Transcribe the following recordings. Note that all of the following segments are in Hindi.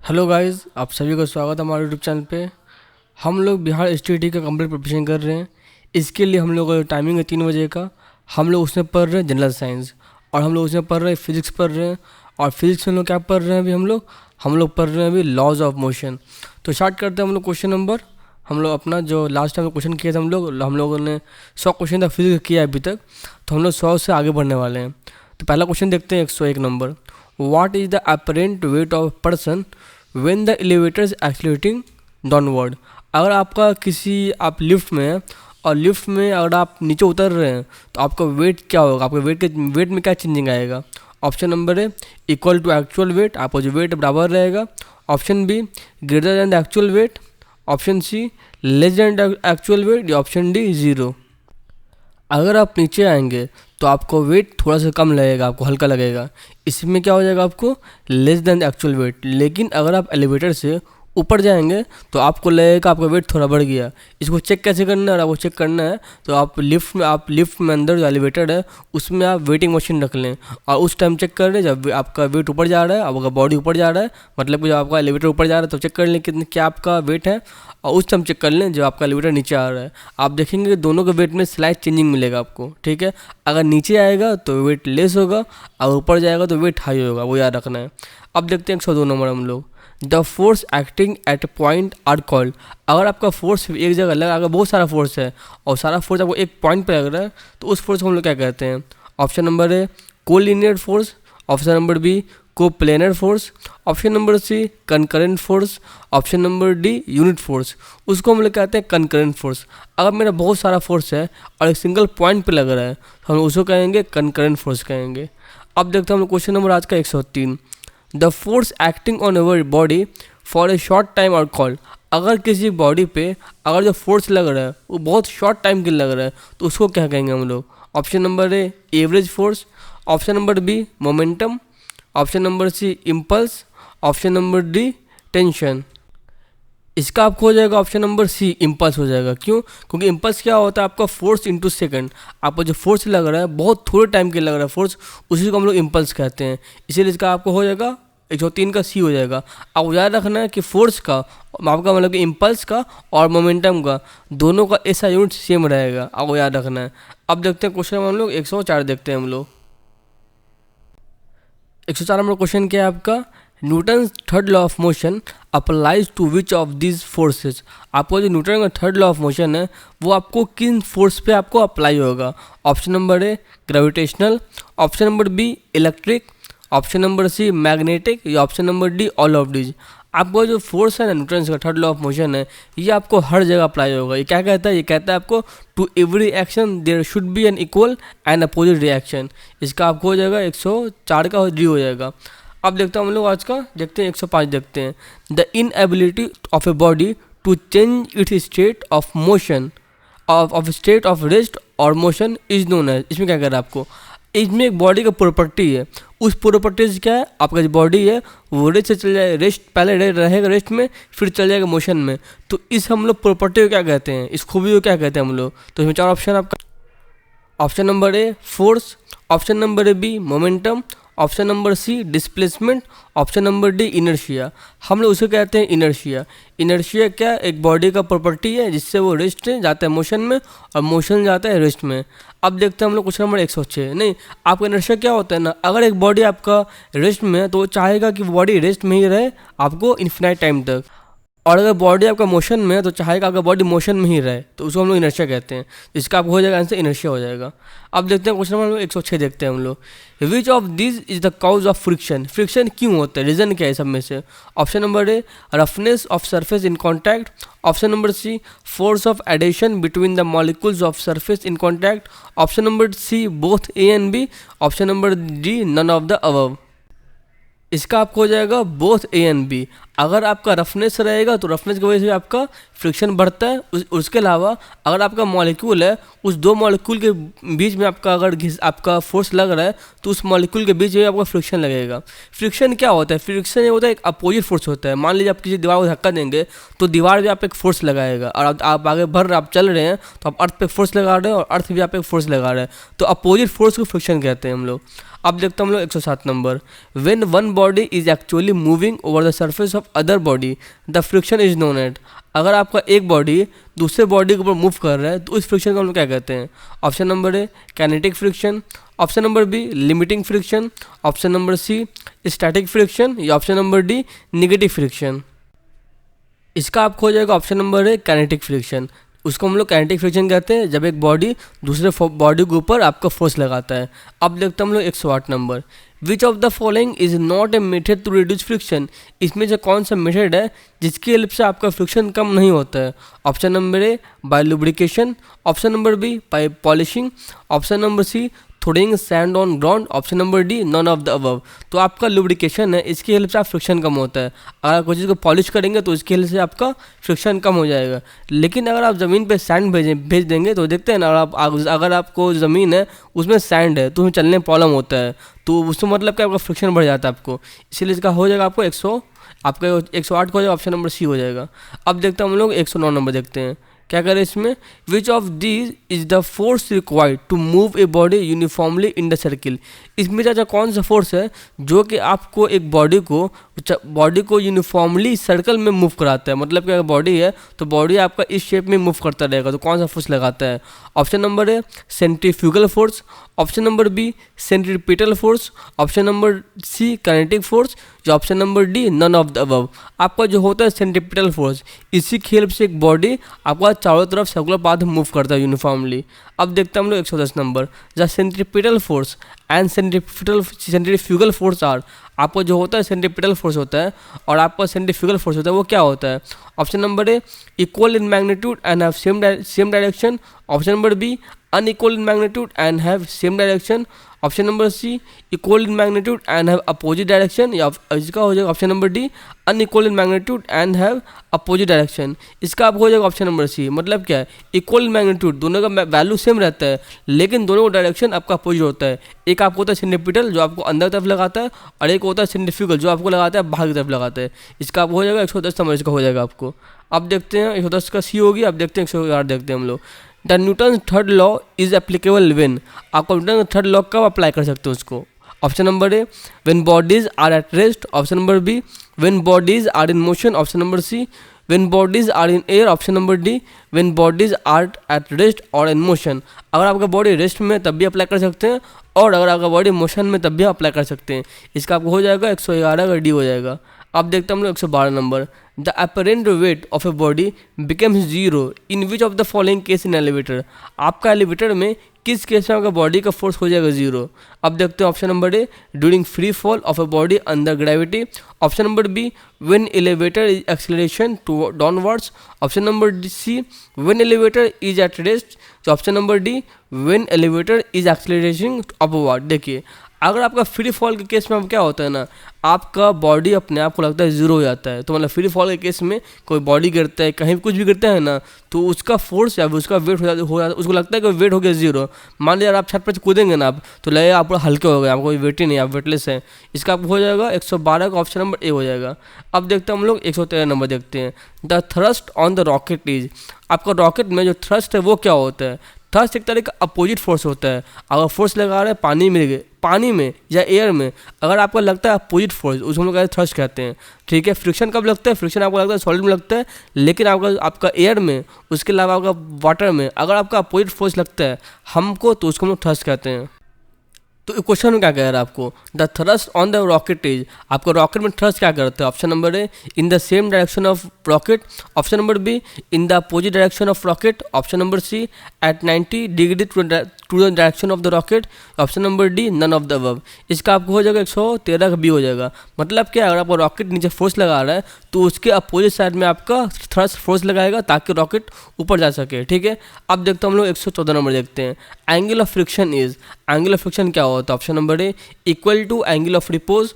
हेलो गाइस, आप सभी का स्वागत है हमारे यूट्यूब चैनल पे। हम लोग बिहार एसटीईटी का कंप्लीट प्रिपरेशन कर रहे हैं। इसके लिए हम लोग का टाइमिंग है 3 बजे का। हम लोग उसमें पढ़ रहे हैं जनरल साइंस, और हम लोग उसमें पढ़ रहे हैं फिजिक्स पढ़ रहे हैं। और फिजिक्स में हम लोग क्या पढ़ रहे हैं अभी हम लोग पढ़ रहे हैं अभी लॉज ऑफ मोशन। तो स्टार्ट करते हैं हम लोग क्वेश्चन नंबर। हम लोग अपना जो लास्ट टाइम क्वेश्चन किया था हम लोगों ने 100 क्वेश्चन तक फिजिक्स किया है अभी तक। तो हम लोग 100 से आगे बढ़ने वाले हैं। तो पहला क्वेश्चन देखते हैं 101 number. What is the apparent weight of person when the elevator is accelerating downward। अगर आप लिफ्ट में हैं और लिफ्ट में अगर आप नीचे उतर रहे हैं तो आपका वेट क्या होगा, आपके वेट में क्या चेंजिंग आएगा। Option number A equal to actual weight, आपका जो वेट बराबर रहेगा। Option B greater than the actual weight. Option C less than actual weight, या ऑप्शन डी 0। अगर आप नीचे आएंगे तो आपको वेट थोड़ा सा कम लगेगा, आपको हल्का लगेगा। इसमें क्या हो जाएगा, आपको लेस देन एक्चुअल वेट। लेकिन अगर आप एलिवेटर से ऊपर जाएंगे तो आपको लगेगा आपका वेट थोड़ा बढ़ गया। इसको चेक कैसे करना है, और आपको चेक करना है तो आप लिफ्ट में अंदर जो एलिवेटर है उसमें आप वेटिंग मशीन रख लें, और उस टाइम चेक कर लें जब आपका वेट ऊपर जा रहा है, आपका बॉडी ऊपर जा रहा है, मतलब कि जब आपका एलिवेटर ऊपर जा रहा है तो चेक कर लें कितने क्या आपका वेट है। और उस टाइम चेक कर लें जब आपका एलिवेटर नीचे आ रहा है। आप देखेंगे दोनों के वेट में स्लाइड चेंजिंग मिलेगा आपको, ठीक है। अगर नीचे आएगा तो वेट लेस होगा, और ऊपर जाएगा तो वेट हाई होगा, वो याद रखना है। अब देखते हैं 102 नंबर हम लोग। The force acting at point are called. अगर आपका फोर्स एक जगह लगा, अगर बहुत सारा फोर्स है और सारा फोर्स आपको एक पॉइंट पे लग रहा है तो उस फोर्स को हम लोग क्या कहते हैं। Option number A collinear force. Option number B coplanar force. Option number C concurrent force. Option number D unit force. उसको हम लोग कहते हैं कंकरेंट फोर्स। अगर मेरा बहुत सारा फोर्स है और एक सिंगल पॉइंट पे लग रहा है तो हम उसको कहेंगे कंकरेंट फोर्स कहेंगे। अब देखते हैं हम लोग क्वेश्चन नंबर आज का 103। The force acting on our body for a short time are called. अगर किसी बॉडी पे अगर जो फोर्स लग रहा है वो बहुत शॉर्ट टाइम के लिए लग रहा है तो उसको क्या कहेंगे हम लोग। Option number A average force. Option number B momentum. Option number C impulse. Option number D tension. इसका आपको हो जाएगा ऑप्शन नंबर सी इम्पल्स हो जाएगा। क्यों? क्योंकि इम्पल्स क्या होता है, आपका फोर्स इनटू सेकंड। आपका जो फोर्स लग रहा है बहुत थोड़े टाइम के लग रहा है फोर्स, उसी को हम लोग इम्पल्स कहते हैं। इसीलिए इसका आपको हो जाएगा 103 का सी हो जाएगा। आपको याद रखना है कि फोर्स का आपका मतलब कि इम्पल्स का और मोमेंटम का दोनों का ऐसा यूनिट सेम रहेगा, आपको याद रखना है। अब देखते हैं क्वेश्चन हम लोग 104 देखते हैं हम लोग। 104 नंबर क्वेश्चन क्या है आपका। Newton third law of motion applies to which of this forces. आपको जो न्यूटन का थर्ड लॉ ऑफ मोशन है वो आपको किन फोर्स पे आपको अप्लाई होगा। Option number A gravitational. Option number B electric. Option number C magnetic, या option number D all of these. आपको जो फोर्स है ना न्यूटन का थर्ड लॉ ऑफ मोशन है ये आपको हर जगह अप्लाई होगा। ये क्या कहता है, ये कहता है आपको to every action there should be an equal and opposite reaction. इसका आपको हो जाएगा 104 का डी हो जाएगा। अब देखते हैं हम लोग आज का, देखते हैं 105 देखते हैं। The inability of a body to change its state of motion of state of rest और मोशन इज नोन एज। इसमें क्या कह रहा है आपको, इसमें एक बॉडी का प्रॉपर्टी है, उस प्रॉपर्टीज क्या है, आपका जो बॉडी है वो रेस्ट से चल जाए, रेस्ट पहले रहेगा रेस्ट में, फिर चल जाएगा मोशन में। तो इस हम लोग प्रॉपर्टी को क्या कहते हैं, इस खूबी को क्या कहते हैं हम लोग। तो इसमें 4 ऑप्शन आपका। Option number A force. Option number A B momentum. Option number C displacement. Option number D inertia. हम लोग उसे कहते हैं इनर्शिया। इनर्शिया क्या, एक बॉडी का प्रॉपर्टी है जिससे वो रेस्ट जाता है मोशन में और मोशन जाता है रेस्ट में। अब देखते हैं हम लोग क्वेश्चन नंबर 106। नहीं, आपका इनर्शिया क्या होता है ना, अगर एक बॉडी आपका रेस्ट में है तो वो चाहेगा कि बॉडी रेस्ट में ही रहे आपको इन्फिनाइट टाइम तक, और अगर बॉडी आपका मोशन में है तो चाहेगा आपका बॉडी मोशन में ही रहे, तो उसको हम लोग इनर्शिया कहते हैं। इसका आपको हो जाएगा आंसर इनर्शिया हो जाएगा। अब देखते हैं क्वेश्चन नंबर 106 देखते हैं हम लोग। Which of this is the cause of friction. Friction क्यों होता है, रीजन क्या है सब में से। Option number A roughness of surface in contact. Option number C force of adhesion between the molecules of surface in contact. Option number C both A and B. Option number D none of the above. इसका आपको हो जाएगा बोथ ए एंड बी। अगर आपका रफनेस रहेगा तो रफनेस की वजह से आपका फ्रिक्शन बढ़ता है। उसके अलावा अगर आपका मॉलिक्यूल है, उस दो मॉलिक्यूल के बीच में आपका अगर आपका फोर्स लग रहा है तो उस मॉलिक्यूल के बीच में आपका फ्रिक्शन लगेगा। फ्रिक्शन क्या होता है, फ्रिक्शन ये होता है एक अपोजिट फोर्स होता है। मान लीजिए आप किसी दीवार को धक्का देंगे तो दीवार भी आप एक फोर्स लगाएगा, और आप आगे बढ़ रहे आप चल रहे हैं तो आप अर्थ पे फोर्स लगा रहे हैं और अर्थ भी आप एक फोर्स लगा रहे हैं, तो अपोजिट फोर्स को फ्रिक्शन कहते हैं हम लोग। अब देखते हैं हम लोग 107 number, when one body is actually moving over the surface of other body the friction is known at. अगर आपका एक बॉडी दूसरे बॉडी के ऊपर मूव कर रहा है तो उस फ्रिक्शन को हम लोग क्या कहते हैं? Option number A kinetic friction, option number B limiting friction, option number C static friction, या option number D negative friction. इसका आपको हो जाएगा ऑप्शन नंबर है काइनेटिक फ्रिक्शन। उसको हम लोग काइनेटिक फ्रिक्शन कहते हैं जब एक बॉडी दूसरे बॉडी के ऊपर आपका फोर्स लगाता है। अब देखते हैं हम लोग 108 number, which of the following is not a method to reduce friction. इसमें से कौन सा मेथड है जिसकी हेल्प से आपका फ्रिक्शन कम नहीं होता है? Option number A by lubrication, option number B by polishing, option number C throwing sand on ground, option number D none of the above. तो आपका लुब्रिकेशन है, इसकी हेल्प से आप फ्रिक्शन कम होता है। अगर आप कोई चीज़ को पॉलिश करेंगे तो इसकी हेल्प से आपका फ्रिक्शन कम हो जाएगा। लेकिन अगर आप ज़मीन पे सैंड भेज देंगे तो देखते हैं ना, अगर आपको ज़मीन है उसमें सैंड है तो उसमें चलने में प्रॉब्लम होता है, तो उसमें मतलब कि आपका फ्रिक्शन बढ़ जाता है आपको। इसीलिए इसका हो जाएगा आपको 108 का हो जाएगा ऑप्शन नंबर सी हो जाएगा। अब देखते हैं हम लोग 109 नंबर देखते हैं क्या करें इसमें, which of these is the force required to move a body uniformly in the circle. इसमें चाचा कौन सा फोर्स है जो कि आपको एक बॉडी को यूनिफॉर्मली सर्कल में मूव कराता है? मतलब कि अगर बॉडी है तो बॉडी आपका इस शेप में मूव करता रहेगा, तो कौन सा फोर्स लगाता है? ऑप्शन नंबर है centrifugal force, option number B centripetal force, option number C kinetic force, या option number D none of the above. आपका जो होता है सेंट्रीपिटल फोर्स, इसी की हेल्प से एक बॉडी आपका चारों तरफ सर्कुलर पाथ मूव करता है यूनिफॉर्मली। अब देखते हैं हम लोग 110 number, the centripetal force and centrifugal force are. आपका जो होता है सेंट्रीपिटल फोर्स होता है और आपका सेंट्रीफ्यूगल फोर्स होता है, वो क्या होता है? Option number A equal in magnitude and have same direction, option number B unequal in magnitude and have same direction, option number C equal in magnitude and have opposite direction, या इसका हो जाएगा option number D unequal in magnitude and have opposite direction. इसका आपको हो जाएगा ऑप्शन नंबर सी। मतलब क्या है, इक्वल इन मैग्नीट्यूड दोनों का वैल्यू सेम रहता है लेकिन दोनों का डायरेक्शन आपका अपोजिट होता है। एक आपको होता है सेंट्रीपिटल जो आपको अंदर तरफ लगाता है, और एक होता है सेंट्रीफ्यूगल जो आपको लगाता है बाहर की तरफ लगाता है। इसका आपको हो जाएगा 110 नंबर, इसका हो जाएगा आपको। अब देखते हैं 110 का सी होगी। अब देखते हैं 111 देखते हैं हम लोग, the Newton third law is applicable when. आपको न्यूटन थर्ड लॉ कब अप्लाई कर सकते हो उसको? Option number A when bodies are at rest, option number B when bodies are in motion, option number C when bodies are in air, option number D when bodies are at rest और इन मोशन। अगर आपका बॉडी रेस्ट में तब भी अप्लाई कर सकते हैं और अगर आपका बॉडी मोशन में तब भी अप्लाई कर सकते हैं। इसका आपको हो जाएगा 111 का डी हो जाएगा। अब देखते हैं हम लोग 112 number, the apparent weight of a body becomes zero in which of the following case in elevator. आपका एलिवेटर में किस केस में आपका बॉडी का फोर्स हो जाएगा जीरो? अब देखते हैं option number A during free fall of a body under gravity, option number B when elevator is acceleration to downwards, option number C when elevator is at rest, option number D when elevator is acceleration upward. देखिए अगर आपका फ्री फॉल के केस में अब क्या होता है ना, आपका बॉडी अपने आप को लगता है जीरो हो जाता है। तो मतलब फ्री फॉल के केस में कोई बॉडी गिरता है, कहीं कुछ भी गिरता है ना, तो उसका फोर्स या उसका वेट हो जाता है, उसको लगता है कि वेट हो गया जीरो। मान लीजिए आप छत पर कूदेंगे ना आप, तो लगेगा आप हल्के हो गए, आपको कोई वेट ही नहीं, आप वेटलेस हैं। इसका आपको हो जाएगा 112 का ऑप्शन नंबर ए हो जाएगा। अब देखते हैं हम लोग 113 नंबर देखते हैं, the thrust on the rocket is. आपका रॉकेट में जो थ्रस्ट है वो क्या होता है? थ्रस्ट एक तरह का अपोजिट फोर्स होता है। अगर फोर्स लगा रहे हैं पानी में या एयर में, अगर आपको लगता है अपोजिट फोर्स, उसको हम लोग थ्रस्ट कहते हैं। ठीक है, फ्रिक्शन कब लगता है? फ्रिक्शन आपको लगता है सॉलिड में लगता है, लेकिन आपका एयर में, उसके अलावा आपका वाटर में अगर आपका अपोजिट फोर्स लगता है हमको, तो उसको हम लोग थ्रस्ट कहते हैं। तो क्वेश्चन में क्या कह रहा है आपको, the thrust on the rocket is. आपको रॉकेट में थ्रस्ट क्या करते हैं? Option number A in the same direction of rocket, option number B in the opposite direction of rocket, option number C at 90 degree to the direction of the rocket, option number D none of the above. इसका आपको हो जाएगा 113 का बी हो जाएगा। मतलब क्या, अगर आपका रॉकेट नीचे फोर्स लगा रहा है तो उसके अपोजिट साइड में आपका थ्रस्ट फोर्स लगाएगा ताकि रॉकेट ऊपर जा सके। ठीक है, अब देखते हैं हम लोग 114 नंबर देखते हैं, angle of friction is. Angle of friction क्या होता है? Option number A equal to angle of repose,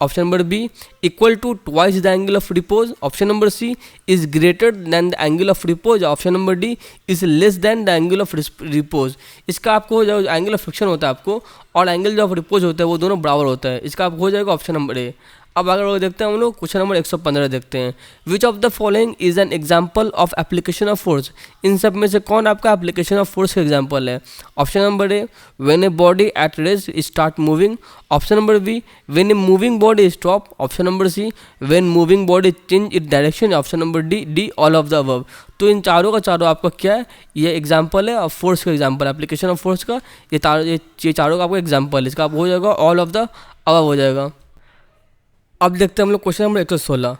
option number B equal to twice the angle of repose, option number C is greater than the angle of repose, option number D is less than the angle of repose. इसका आपको हो जाएगा, एंगल ऑफ फ्रिक्शन होता है आपको और एंगल जो ऑफ रिपोज होता है वो दोनों बराबर होता है। इसका आपको हो जाएगा ऑप्शन नंबर ए। अब अगर वो देखते हैं हम लोग क्वेश्चन नंबर 115 देखते हैं, which of the following is an example of application of force. इन सब में से कौन आपका एप्लीकेशन ऑफ फोर्स का एग्जाम्पल है। Option number A, when a body at rest start moving. Option number B, when a moving body stop. Option number C, when moving body change it direction. Option number D all of the above. तो इन चारों का चारों आपका क्या है, ये एग्जाम्पल है ऑफ फोर्स का एग्जाम्पल, एप्लीकेशन ऑफ फोर्स का ये चारों का आपका एग्जाम्पल है। इसका आप हो जाएगा ऑल ऑफ द अबव हो जाएगा। अब देखते हैं हम लोग क्वेश्चन नंबर 116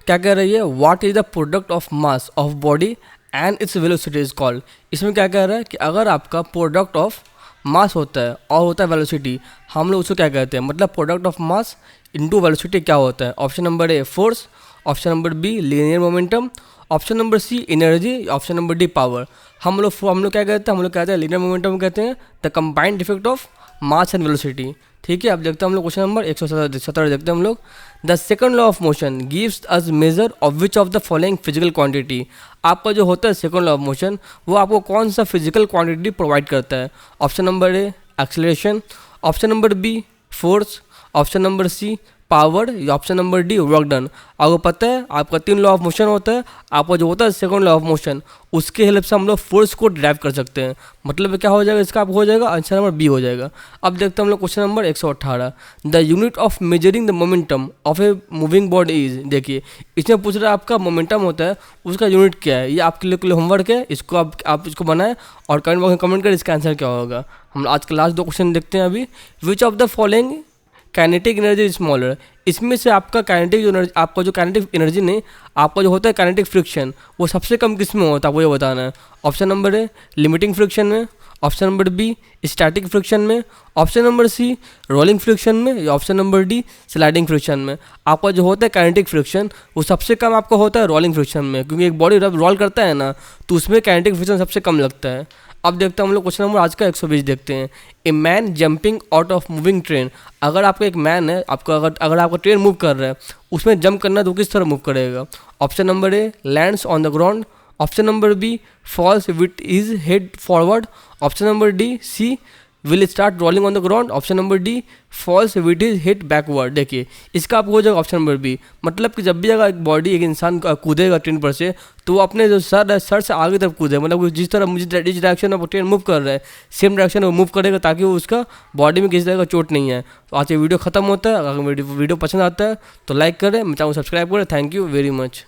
क्या कह रही है, what is the product of mass of body and its velocity is called. इसमें क्या कह रहा है कि अगर आपका प्रोडक्ट ऑफ मास होता है और होता है वेलोसिटी, हम लोग उसको क्या कहते हैं, मतलब product of mass into velocity क्या होता है। Option number A force, option number B linear momentum, option number C energy, option number D power. हम लोग क्या कहते हैं, हम लोग कहते हैं लीनियर मोमेंटम कहते हैं the combined effect of mass and velocity. ठीक है, अब देखते हैं हम लोग क्वेश्चन नंबर 117 देखते हैं हम लोग, the second law of motion gives us measure of which of the following physical quantity. आपका जो होता है सेकंड लॉ ऑफ मोशन वो आपको कौन सा फिजिकल क्वांटिटी प्रोवाइड करता है। Option number A acceleration, option number B force, option number C power, या option number D work done. आपको पता है आपका 3 लॉ ऑफ मोशन होता है, आपका जो होता है सेकंड लॉ ऑफ मोशन उसके हेल्प से हम लोग फोर्स को ड्राइव कर सकते हैं। मतलब क्या हो जाएगा इसका, आप हो जाएगा आंसर नंबर बी हो जाएगा। अब देखते हैं हम लोग question number 118, the unit of measuring the momentum of A moving body is. देखिए इसमें पूछ रहा है आपका मोमेंटम होता है उसका यूनिट क्या है, ये आपके लिए होमवर्क है, इसको आप इसको बनाएं और कमेंट बॉक्स में कमेंट करें इसका आंसर क्या होगा। हम आज के लास्ट 2 क्वेश्चन देखते हैं अभी, विच of the following kinetic energy smaller. इसमें से आपका काइनेटिक एनर्जी, आपका जो काइनेटिक एनर्जी नहीं, आपका जो होता है काइनेटिक फ्रिक्शन वो सबसे कम किस में होता है आपको ये बताना है। Option number A limiting friction में, option number B static friction में, option number C rolling friction में, या option number D sliding friction में। आपका जो होता है काइनेटिक फ्रिक्शन वो सबसे कम आपका होता है रोलिंग फ्रिक्शन में, क्योंकि एक बॉडी जब रोल करता है ना तो उसमें काइनेटिक फ्रिक्शन सबसे कम लगता है। अब देखते हैं हम लोग क्वेश्चन नंबर आज का 120 देखते हैं, a man jumping out of moving train. अगर आपका एक मैन है, आपका अगर आपका ट्रेन मूव कर रहा है उसमें जंप करना है तो किस तरह मूव करेगा। Option number A lands on the ground, option number B falls with his head forward, option number D C will start rolling on the ground, option number D falls with his head backward. देखिए इसका आपको हो जाएगा ऑप्शन नंबर बी, मतलब कि जब भी अगर एक बॉडी एक इंसान कूदेगा ट्रेन पर से तो वो अपने जो सर है सर से आगे तरफ कूदे, मतलब जिस तरह जिस डायरेक्शन में ट्रेन मूव कर रहा है सेम डायरेक्शन में मूव करेगा ताकि वो उसका बॉडी में किसी तरह का चोट नहीं है। तो आज ये वीडियो खत्म होता है, अगर वीडियो पसंद आता है तो लाइक करें, मैं चाहूँ सब्सक्राइब करें। Thank you very much.